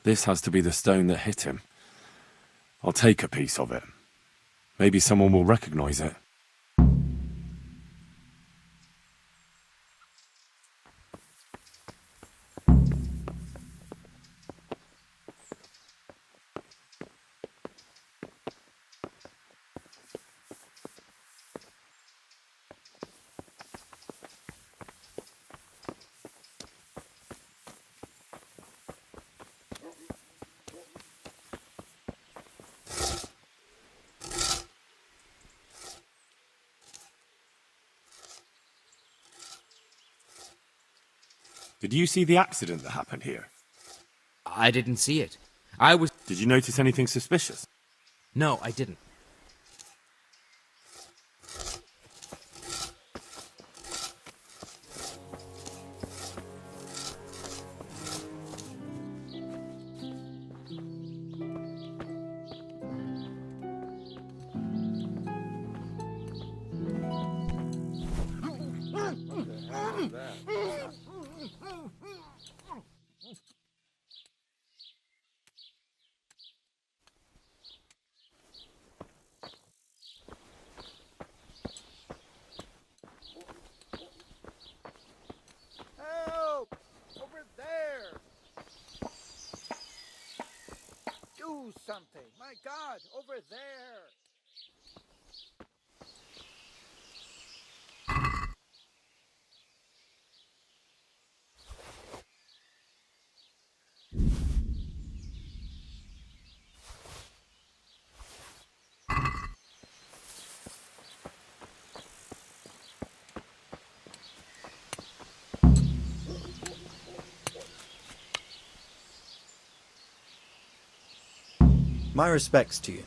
This has to be the stone that hit him. I'll take a piece of it. Maybe someone will recognize it. Did you see the accident that happened here? I didn't see it. Did you notice anything suspicious? No, I didn't. Help! Over there! Do something! My God, over there! My respects to you.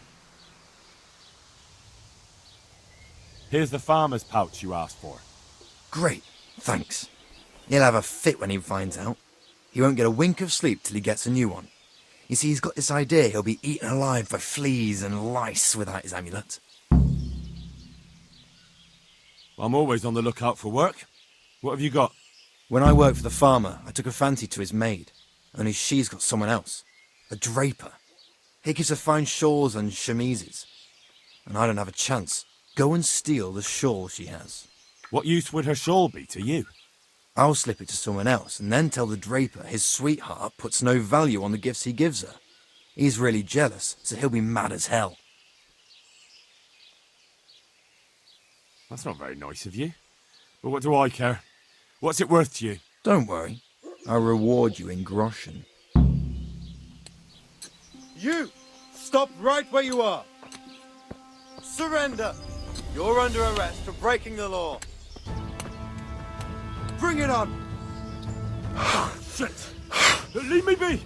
Here's the farmer's pouch you asked for. Great, thanks. He'll have a fit when he finds out. He won't get a wink of sleep till he gets a new one. You see, he's got this idea he'll be eaten alive by fleas and lice without his amulet. I'm always on the lookout for work. What have you got? When I worked for the farmer, I took a fancy to his maid. Only she's got someone else. A draper. He gives her fine shawls and chemises. And I don't have a chance. Go and steal the shawl she has. What use would her shawl be to you? I'll slip it to someone else and then tell the draper his sweetheart puts no value on the gifts he gives her. He's really jealous, so he'll be mad as hell. That's not very nice of you. But what do I care? What's it worth to you? Don't worry. I'll reward you in groschen. You! Stop right where you are! Surrender! You're under arrest for breaking the law. Bring it on! Shit! Leave me be!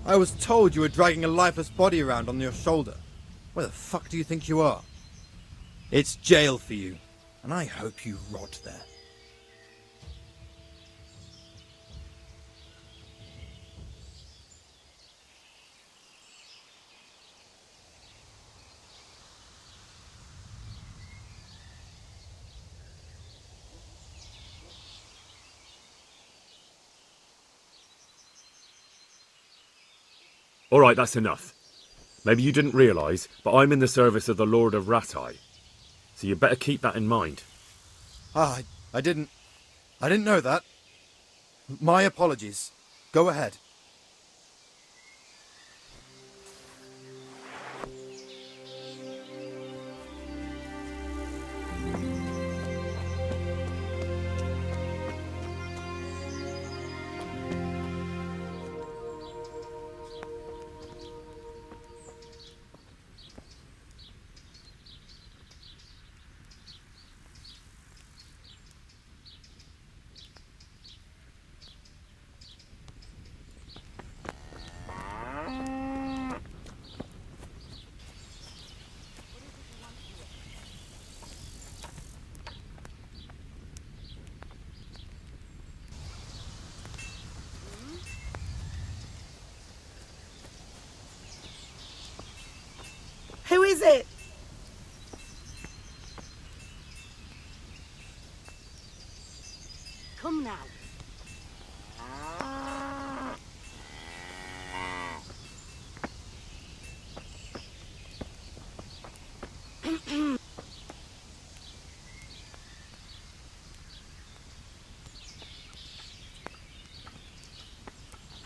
I was told you were dragging a lifeless body around on your shoulder. Where the fuck do you think you are? It's jail for you, and I hope you rot there. All right, that's enough. Maybe you didn't realise, but I'm in the service of the Lord of Ratai. So you better keep that in mind. Ah, I didn't know that. My apologies. Go ahead.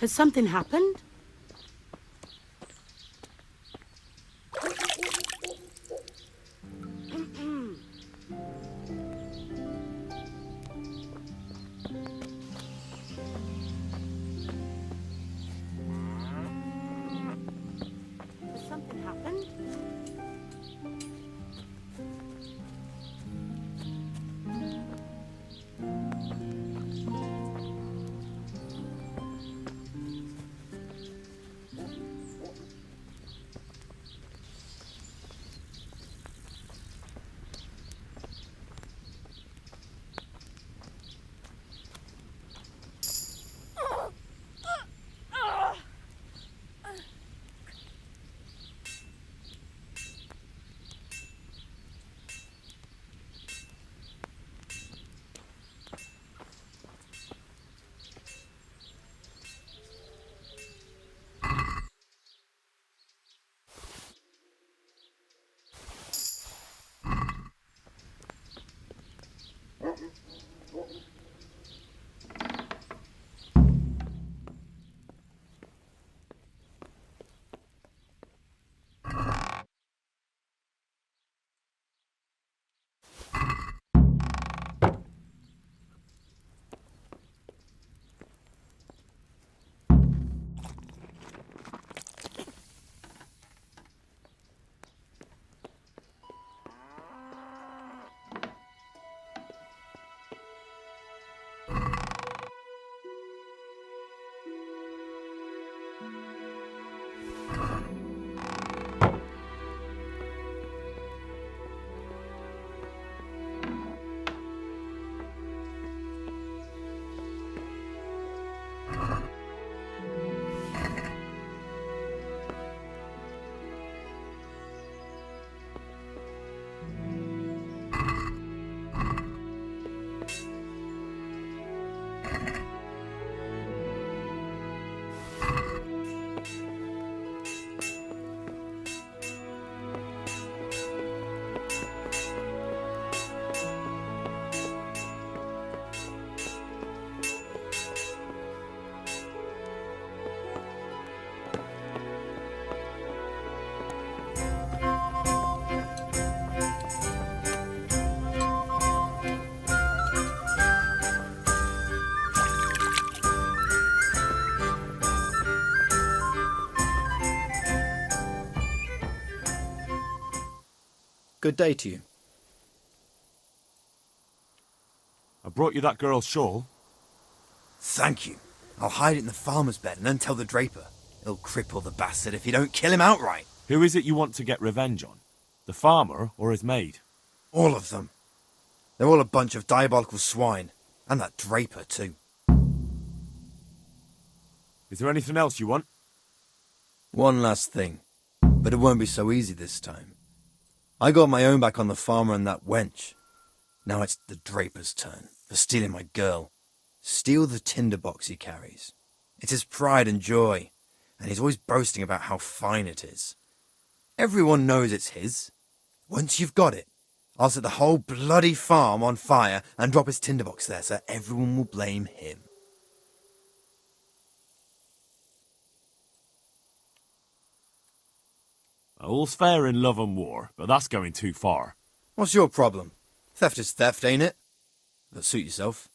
Has something happened? Has something happened? Good day to you. I brought you that girl's shawl. Thank you. I'll hide it in the farmer's bed and then tell the draper. He'll cripple the bastard if you don't kill him outright. Who is it you want to get revenge on? The farmer or his maid? All of them. They're all a bunch of diabolical swine. And that draper, too. Is there anything else you want? One last thing. But it won't be so easy this time. I got my own back on the farmer and that wench. Now it's the draper's turn for stealing my girl. Steal the tinderbox he carries. It's his pride and joy, and he's always boasting about how fine it is. Everyone knows it's his. Once you've got it, I'll set the whole bloody farm on fire and drop his tinderbox there so everyone will blame him. All's fair in love and war, but that's going too far. What's your problem? Theft is theft, ain't it? But suit yourself.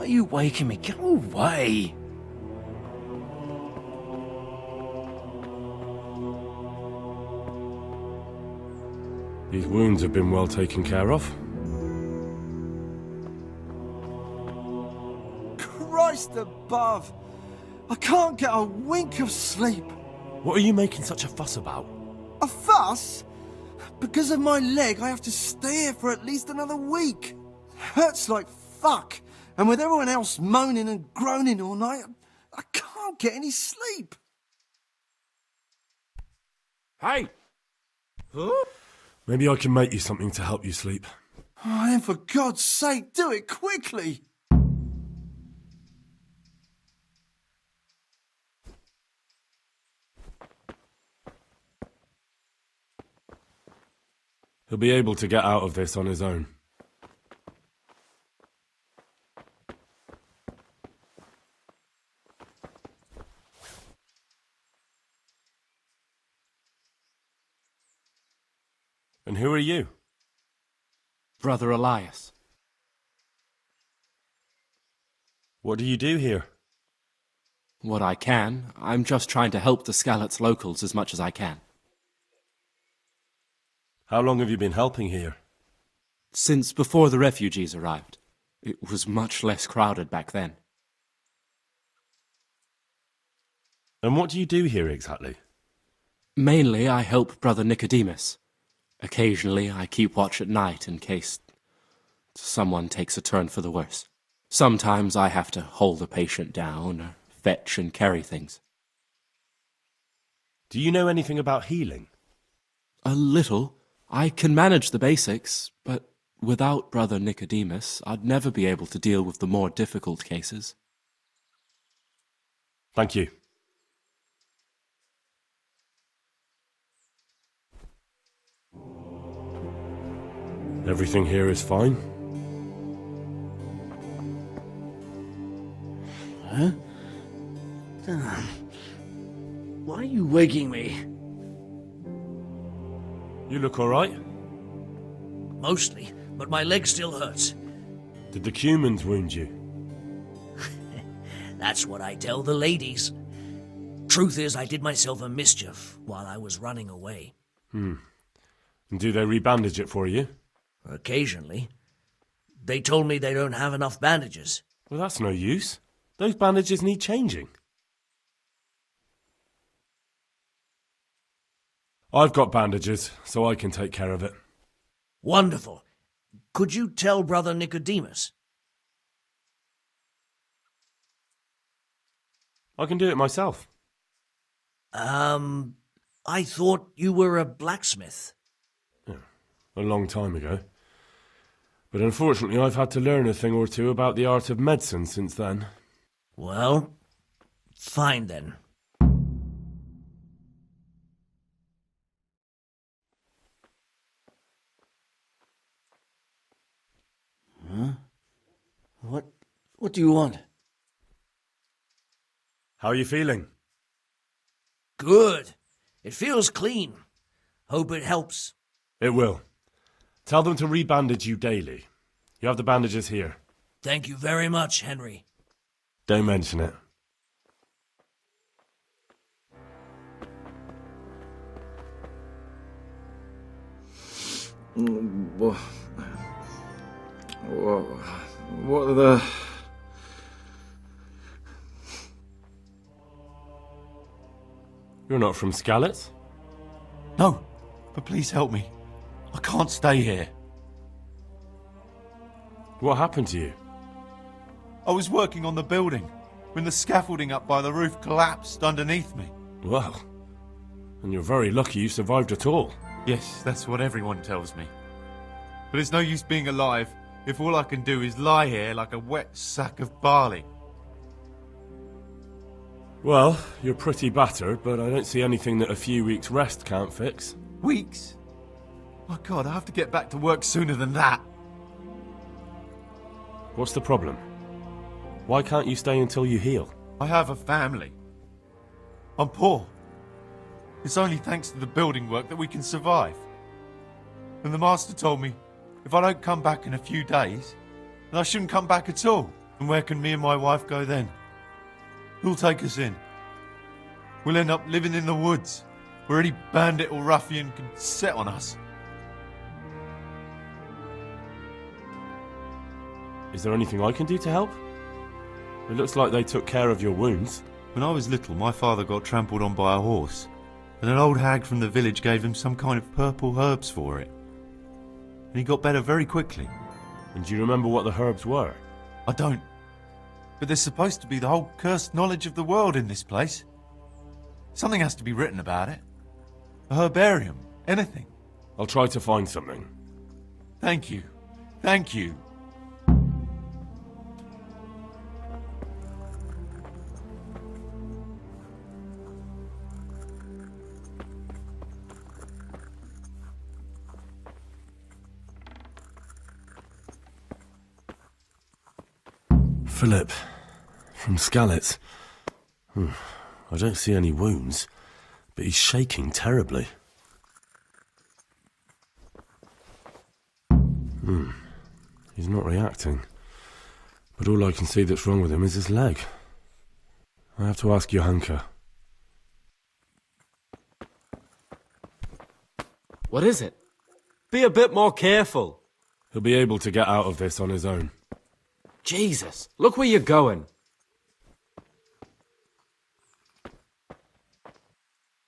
Why are you waking me? Go away! These wounds have been well taken care of. Christ above! I can't get a wink of sleep. What are you making such a fuss about? A fuss? Because of my leg, I have to stay here for at least another week. Hurts like fuck. And with everyone else moaning and groaning all night, I can't get any sleep. Hey! Huh? Maybe I can make you something to help you sleep. Oh, then for God's sake, do it quickly! He'll be able to get out of this on his own. And who are you? Brother Elias. What do you do here? What I can. I'm just trying to help the Skalitz locals as much as I can. How long have you been helping here? Since before the refugees arrived. It was much less crowded back then. And what do you do here exactly? Mainly, I help Brother Nicodemus. Occasionally, I keep watch at night in case someone takes a turn for the worse. Sometimes I have to hold a patient down or fetch and carry things. Do you know anything about healing? A little. I can manage the basics, but without Brother Nicodemus, I'd never be able to deal with the more difficult cases. Thank you. Everything here is fine? Huh? Damn. Why are you waking me? You look alright? Mostly, but my leg still hurts. Did the humans wound you? That's what I tell the ladies. Truth is, I did myself a mischief while I was running away. And do they rebandage it for you? Occasionally. They told me they don't have enough bandages. Well, that's no use. Those bandages need changing. I've got bandages, so I can take care of it. Wonderful. Could you tell Brother Nicodemus? I can do it myself. I thought you were a blacksmith. A long time ago. But unfortunately, I've had to learn a thing or two about the art of medicine since then. Well, fine then. Huh? What do you want? How are you feeling? Good. It feels clean. Hope it helps. It will. Tell them to rebandage you daily. You have the bandages here. Thank you very much, Henry. Don't mention it. What are the... You're not from Skalitz? No, but please help me. I can't stay here. What happened to you? I was working on the building when the scaffolding up by the roof collapsed underneath me. Well, and you're very lucky you survived at all. Yes, that's what everyone tells me. But it's no use being alive if all I can do is lie here like a wet sack of barley. Well, you're pretty battered, but I don't see anything that a few weeks' rest can't fix. Weeks? My God, I have to get back to work sooner than that. What's the problem? Why can't you stay until you heal? I have a family. I'm poor. It's only thanks to the building work that we can survive. And the master told me if I don't come back in a few days, then I shouldn't come back at all. And where can me and my wife go then? Who'll take us in? We'll end up living in the woods, where any bandit or ruffian can set on us. Is there anything I can do to help? It looks like they took care of your wounds. When I was little, my father got trampled on by a horse, and an old hag from the village gave him some kind of purple herbs for it. And he got better very quickly. And do you remember what the herbs were? I don't. But there's supposed to be the whole cursed knowledge of the world in this place. Something has to be written about it. A herbarium, anything. I'll try to find something. Thank you. Thank you. Philip, from Skalitz. I don't see any wounds, but he's shaking terribly. He's not reacting. But all I can see that's wrong with him is his leg. I have to ask Johanka. What is it? Be a bit more careful. He'll be able to get out of this on his own. Jesus, look where you're going.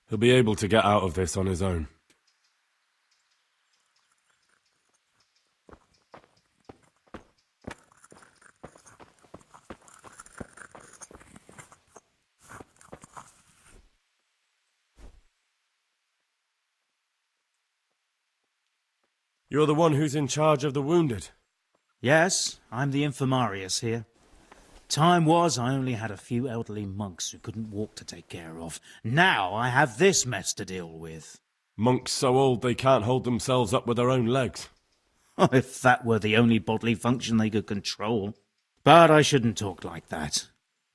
He'll be able to get out of this on his own. You're the one who's in charge of the wounded. Yes, I'm the infirmarius here. Time was I only had a few elderly monks who couldn't walk to take care of. Now I have this mess to deal with. Monks so old they can't hold themselves up with their own legs. If that were the only bodily function they could control. But I shouldn't talk like that.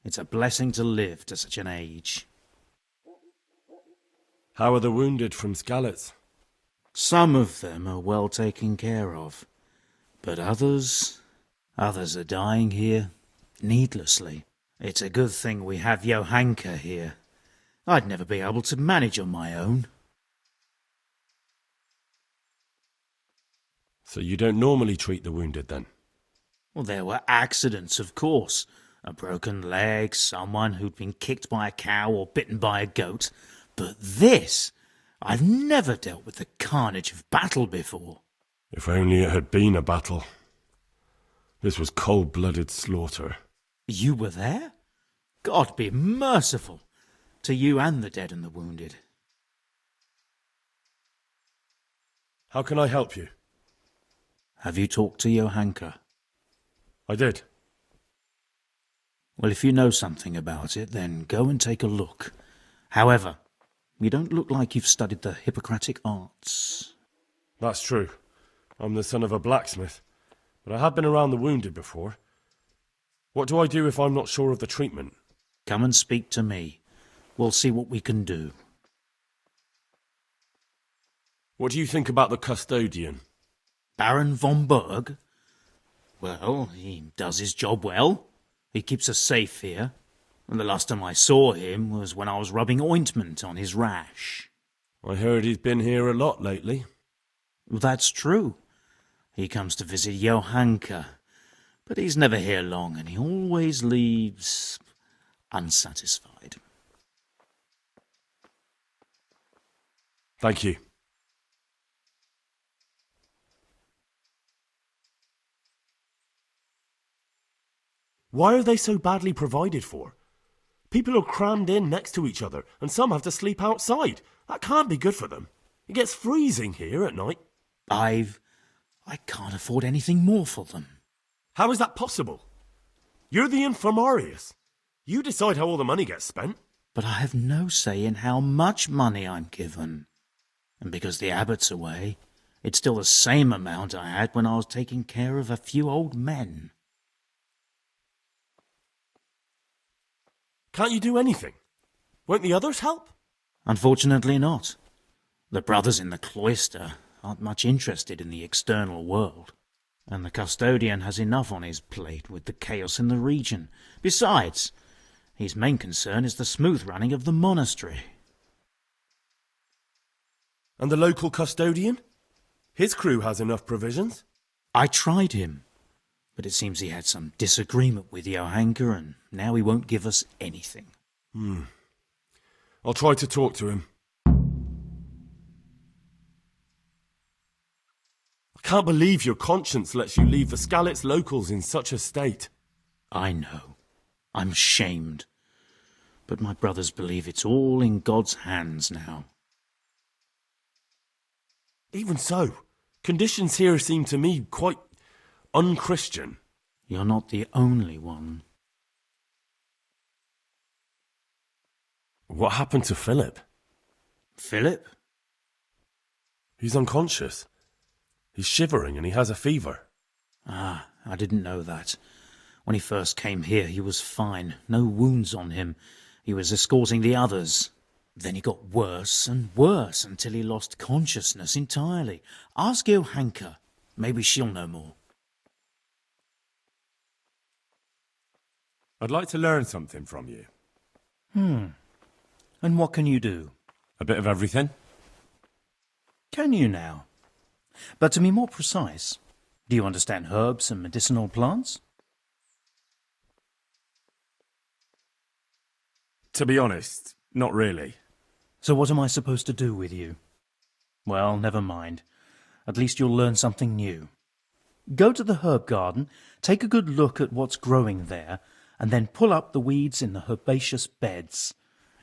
It's a blessing to live to such an age. How are the wounded from Skalitz? Some of them are well taken care of. But others are dying here, needlessly. It's a good thing we have Johanka here. I'd never be able to manage on my own. So you don't normally treat the wounded, then? Well, there were accidents, of course. A broken leg, someone who'd been kicked by a cow or bitten by a goat. But this, I've never dealt with the carnage of battle before. If only it had been a battle. This was cold-blooded slaughter. You were there? God be merciful to you and the dead and the wounded. How can I help you? Have you talked to Johanka? I did. Well, if you know something about it, then go and take a look. However, you don't look like you've studied the Hippocratic arts. That's true. I'm the son of a blacksmith, but I have been around the wounded before. What do I do if I'm not sure of the treatment? Come and speak to me. We'll see what we can do. What do you think about the custodian? Baron von Berg? Well, he does his job well. He keeps us safe here. And the last time I saw him was when I was rubbing ointment on his rash. I heard he's been here a lot lately. Well, that's true. He comes to visit Johanka, but he's never here long, and he always leaves unsatisfied. Thank you. Why are they so badly provided for? People are crammed in next to each other, and some have to sleep outside. That can't be good for them. It gets freezing here at night. I can't afford anything more for them. How is that possible? You're the infirmarius. You decide how all the money gets spent. But I have no say in how much money I'm given. And because the abbot's away, it's still the same amount I had when I was taking care of a few old men. Can't you do anything? Won't the others help? Unfortunately not. The brothers in the cloister aren't much interested in the external world, and the custodian has enough on his plate with the chaos in the region. Besides, his main concern is the smooth running of the monastery. And the local custodian? His crew has enough provisions. I tried him, but it seems he had some disagreement with Johanka, and now he won't give us anything. I'll try to talk to him. I can't believe your conscience lets you leave the Skalitz locals in such a state. I know. I'm shamed. But my brothers believe it's all in God's hands now. Even so, conditions here seem to me quite unchristian. You're not the only one. What happened to Philip? Philip? He's unconscious. He's shivering and he has a fever. Ah, I didn't know that. When he first came here, he was fine. No wounds on him. He was escorting the others. Then he got worse and worse until he lost consciousness entirely. Ask Johanka. Maybe she'll know more. I'd like to learn something from you. And what can you do? A bit of everything. Can you now? But to be more precise, do you understand herbs and medicinal plants? To be honest, not really. So what am I supposed to do with you? Well, never mind. At least you'll learn something new. Go to the herb garden, take a good look at what's growing there, and then pull up the weeds in the herbaceous beds.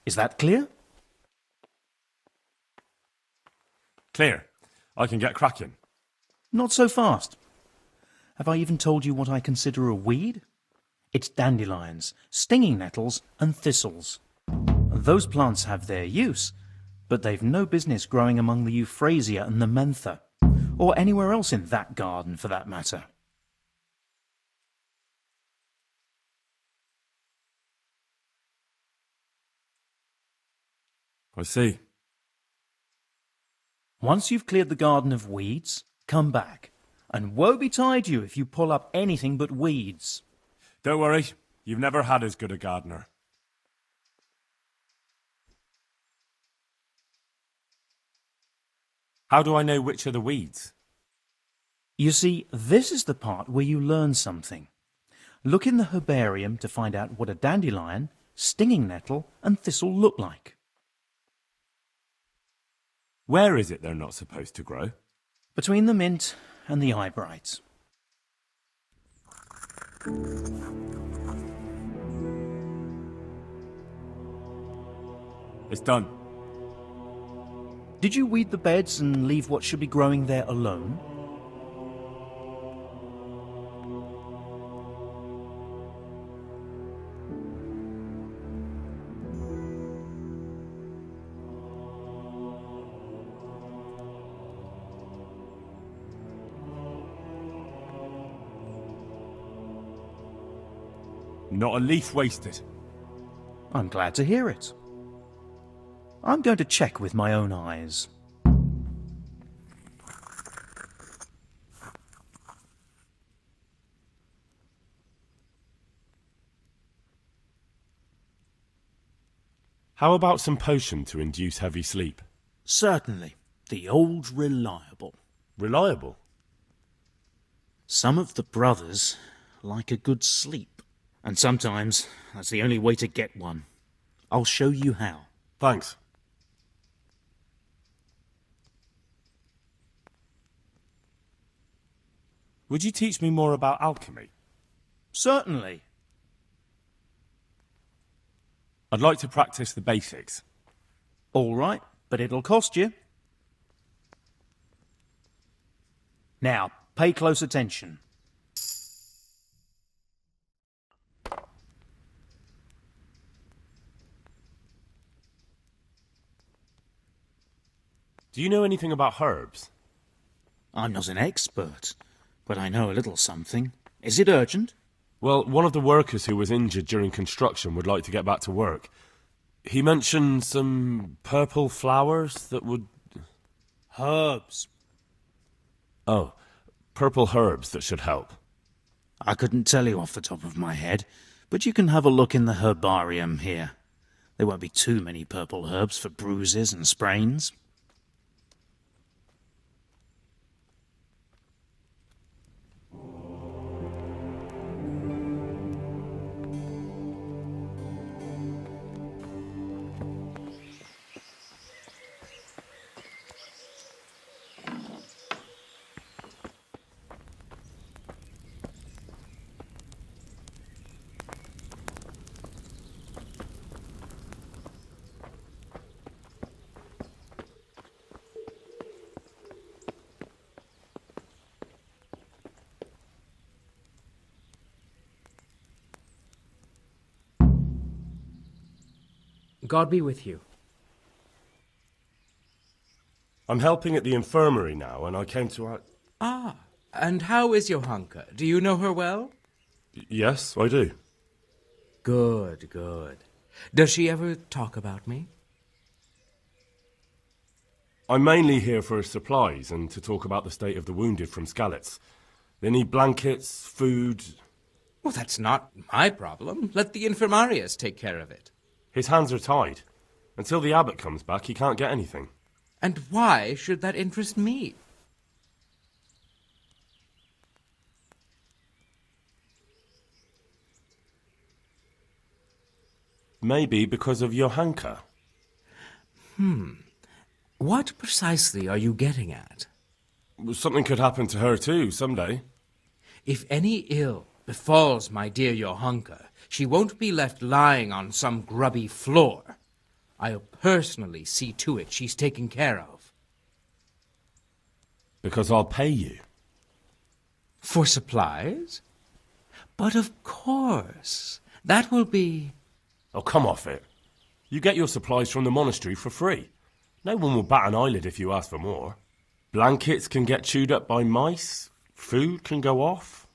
Is that clear? Clear. I can get cracking. Not so fast. Have I even told you what I consider a weed? It's dandelions, stinging nettles, and thistles. Those plants have their use, but they've no business growing among the euphrasia and the mentha, or anywhere else in that garden for that matter. I see. Once you've cleared the garden of weeds, come back, and woe betide you if you pull up anything but weeds. Don't worry, you've never had as good a gardener. How do I know which are the weeds? You see, this is the part where you learn something. Look in the herbarium to find out what a dandelion, stinging nettle, and thistle look like. Where is it they're not supposed to grow? Between the mint and the eyebright. It's done. Did you weed the beds and leave what should be growing there alone? Not a leaf wasted. I'm glad to hear it. I'm going to check with my own eyes. How about some potion to induce heavy sleep? Certainly. The old reliable. Reliable? Some of the brothers like a good sleep. And sometimes that's the only way to get one. I'll show you how. Thanks. Would you teach me more about alchemy? Certainly. I'd like to practice the basics. All right, but it'll cost you. Now, pay close attention. Do you know anything about herbs? I'm not an expert, but I know a little something. Is it urgent? Well, one of the workers who was injured during construction would like to get back to work. He mentioned some purple flowers that would... Herbs. Oh, purple herbs that should help. I couldn't tell you off the top of my head, but you can have a look in the herbarium here. There won't be too many purple herbs for bruises and sprains. God be with you. I'm helping at the infirmary now, and I came to... Ah, and how is Johanka? Do you know her well? Yes, I do. Good, good. Does she ever talk about me? I'm mainly here for supplies and to talk about the state of the wounded from Skalitz. They need blankets, food... Well, that's not my problem. Let the infirmarius take care of it. His hands are tied. Until the abbot comes back, he can't get anything. And why should that interest me? Maybe because of Johanka. What precisely are you getting at? Something could happen to her too, someday. If any ill befalls my dear Johanka, she won't be left lying on some grubby floor. I'll personally see to it she's taken care of. Because I'll pay you. For supplies? But of course, that will be... Oh, come off it. You get your supplies from the monastery for free. No one will bat an eyelid if you ask for more. Blankets can get chewed up by mice. Food can go off.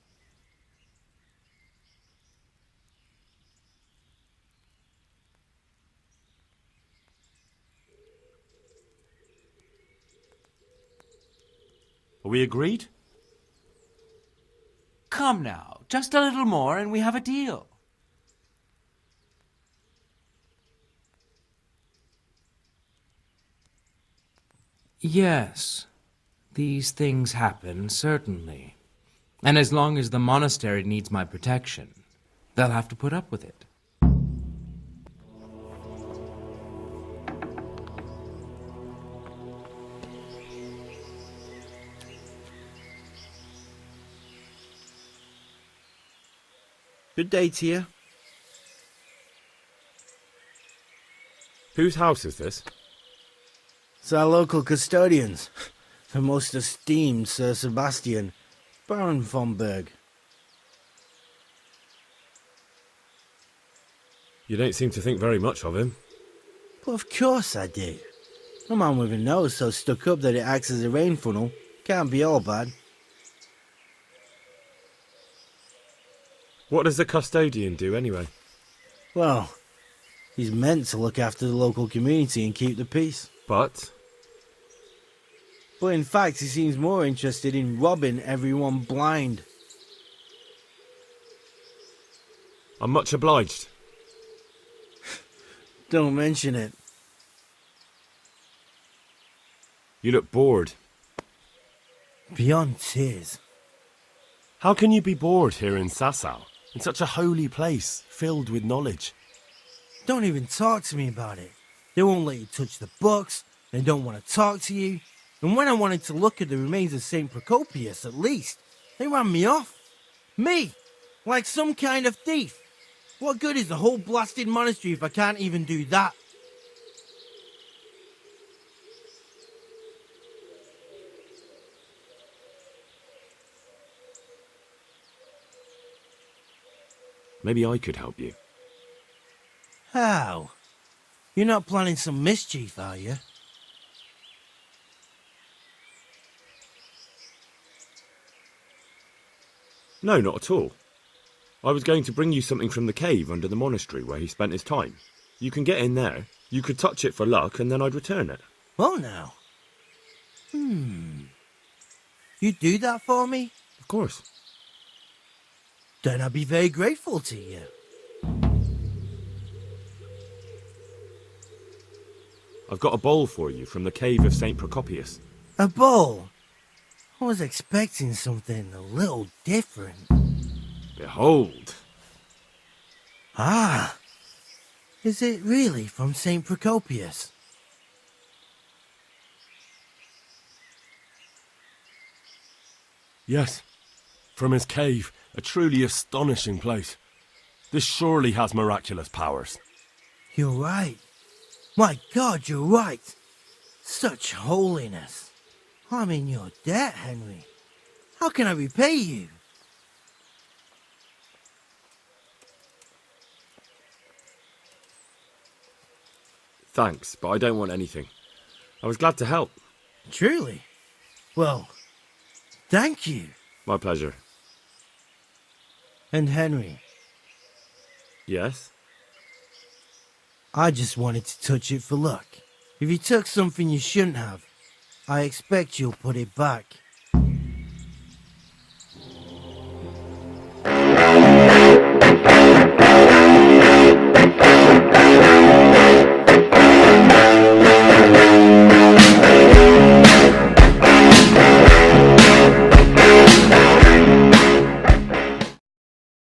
Are we agreed? Come now, just a little more and we have a deal. Yes, these things happen, certainly. And as long as the monastery needs my protection, they'll have to put up with it. Good day to you. Whose house is this? It's our local custodians, the most esteemed Sir Sebastian, Baron von Berg. You don't seem to think very much of him. But of course I do. A man with a nose so stuck up that it acts as a rain funnel can't be all bad. What does the custodian do anyway? Well, he's meant to look after the local community and keep the peace. But in fact, he seems more interested in robbing everyone blind. I'm much obliged. Don't mention it. You look bored. Beyond tears. How can you be bored here in Sasau, in such a holy place, filled with knowledge? Don't even talk to me about it. They won't let you touch the books, they don't want to talk to you, and when I wanted to look at the remains of St. Procopius, at least, they ran me off. Me! Like some kind of thief. What good is the whole blasted monastery if I can't even do that? Maybe I could help you. How? You're not planning some mischief, are you? No, not at all. I was going to bring you something from the cave under the monastery where he spent his time. You can get in there, you could touch it for luck, and then I'd return it. Well now. You'd do that for me? Of course. Then I'd be very grateful to you. I've got a bowl for you from the cave of St. Procopius. A bowl? I was expecting something a little different. Behold. Ah, is it really from St. Procopius? Yes, from his cave, a truly astonishing place. This surely has miraculous powers. You're right. My God, you're right. Such holiness. I'm in your debt, Henry. How can I repay you? Thanks, but I don't want anything. I was glad to help. Truly? Well, thank you. My pleasure. And Henry, Yes? I just wanted to touch it for luck. If you took something you shouldn't have, I expect you'll put it back.